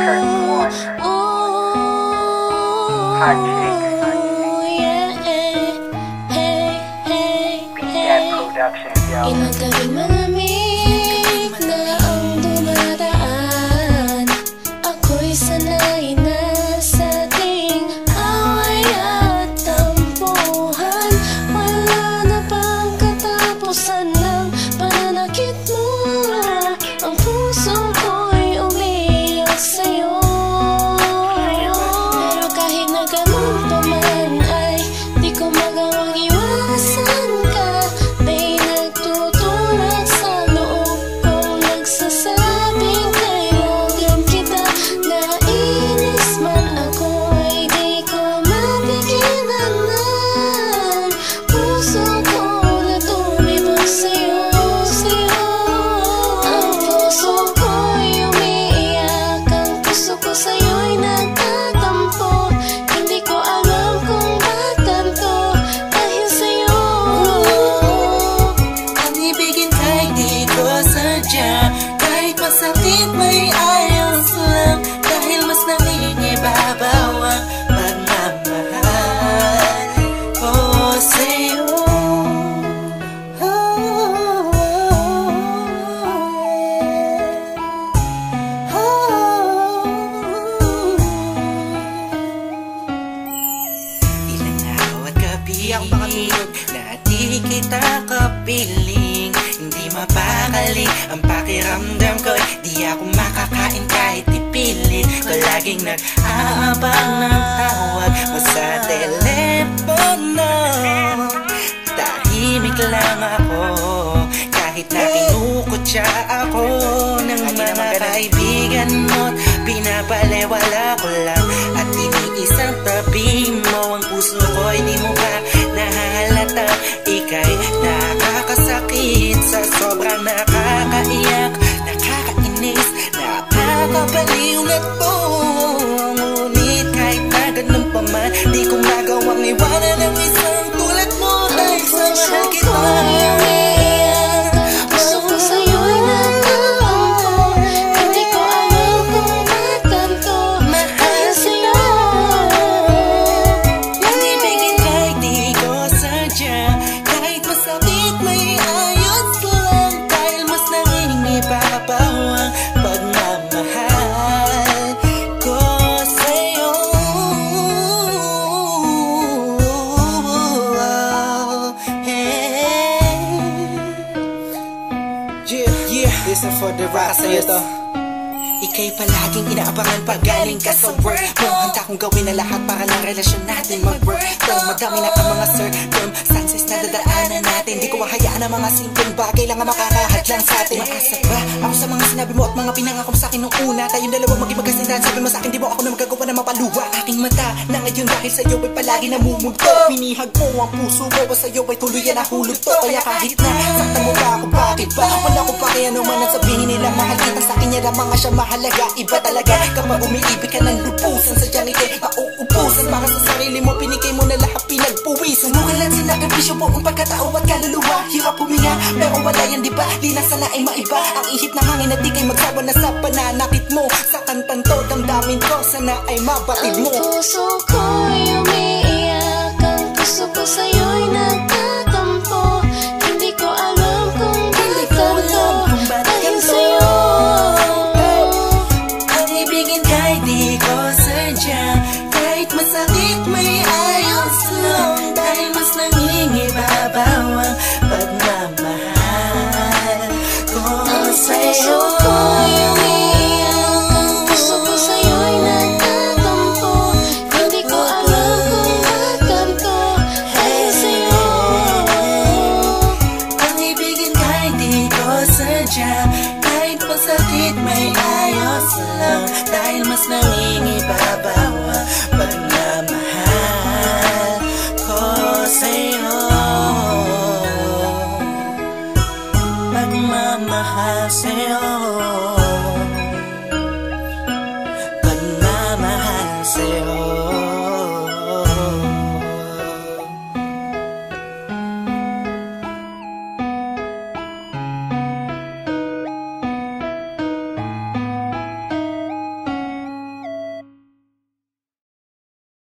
Hot Chicks, PDF Productions, yo. Ilang gabing malamig na ang dumadaan. Ako'y sanay na sa ating away at tampuhan. Wala na bang katapusan ng pananakit mo? Ang puso ko'y umiiyak sa'yo. Pero kahit na ganun pa man ay di ko magawang iwasan ka. May nagtutulak sa loob kong nagsasabing kailangan kita. Nainis man ako ay di ko mapigilan ng puso ko na tumibok sa'yo, sa'yo. Ang puso ko'y umiiyak, ang puso ko sa'yo'y nagtatampo. Hindi ko alam kung ba't ganito dahil sa'yo. Ang ibigin kahit di ko sadya, kahit masakit may ayos lang, dahil mas nangingibabaw ang pagmamahal ko sa'yo. Ilang araw at gabi na di kita kapiling, hindi mapakali ang pakiramdam ko. Di ako makakain kahit ipilit ko, laging nag-aabang ng tawag mo sa telepono. Tahimik lang ako kahit na kinukutya ako ng mga kaibigan mo. Pinapalewala ko lang at iniisang tabi mo. Ang puso ko'y di mo ba nahalata? Ika'y nakakasakit sa sobrang nakakaiyak, nakakainis, nakakabaliw na to. Ngunit kahit na ganun pa man, di ko magawang iwanan ang isang tulad mo. Dahil sa mahal kita, Puso ko sa'yo'y nagtatampo. Hindi ko alam kung ba't ganito dahil sa'yo. ang ibigin kahit di ko sadya, kahit masakit may ayos lang, dahil mas nangingibabaw ang pagmamahal ko sa'yo. Yeah, listen for the rock sa'yo to. Ika'y palaging inaabangan pag galing ka sa work mo. Handa kong gawin na lahat para lang relasyon natin mag-work. Pero madami na ang mga circumstances na dadaanan natin. Di ko mahayaan ang mga simpleng bagay lang ang makakahadlang sa atin. Maasa ba ako sa mga sinabi mo at mga pinangako mo sa akin nung una? Tayong dalawa maging magkasintahan. Sabi mo sa akin di mo ako na magagawa na mapaluwa. Aking mata na ngayon dahil sa'yo ay palagi namumugto. Pinihag mo ang puso mo o sa'yo ay tuluyan na hulog to. Kaya kahit na saktan mo ba ako, bakit ba? Wala ko pa kaya naman ang sabihin nila. Mahal kita sa akin niya lamang siya mahalaga. Iba talaga kapag umiibig ka ng lupusan. Sadyang ika'y mauubusan. Para sa sarili mo pinigay mo na lahat pinagpuwisan. Sumukalat sinakripisyo mo ang pagkatao at kaluluwa. Hirap huminga pero wala yan diba? Linas sana ay maiba ang ihip ng hangin at di kay magsawa na sa pananakit mo. Sa kantang to damdamin ko sana ay mabatid mo. Ang puso ko'y umiiyak, ang puso ko sa'yo'y nagtatampo. Hindi ko alam kung ba't ganito dahil sa'yo. Ang ibigin kahit di ko sadya, kahit masakit may ayos lang, dahil mas nangingibabaw ang pagmamahal ko sa'yo. Puso ko'y umiiyak, ang puso ko sa'yo'y nagtatampo. Hindi ko alam kung ba't ganito dahil sa'yo. Ang ibigin kahit di ko sadya, kahit masakit may ayos lang, dahil mas nangingibabaw ang pagmamahal ko sa'yo. Pagmamahal sa'yo, pagmamahal sa'yo.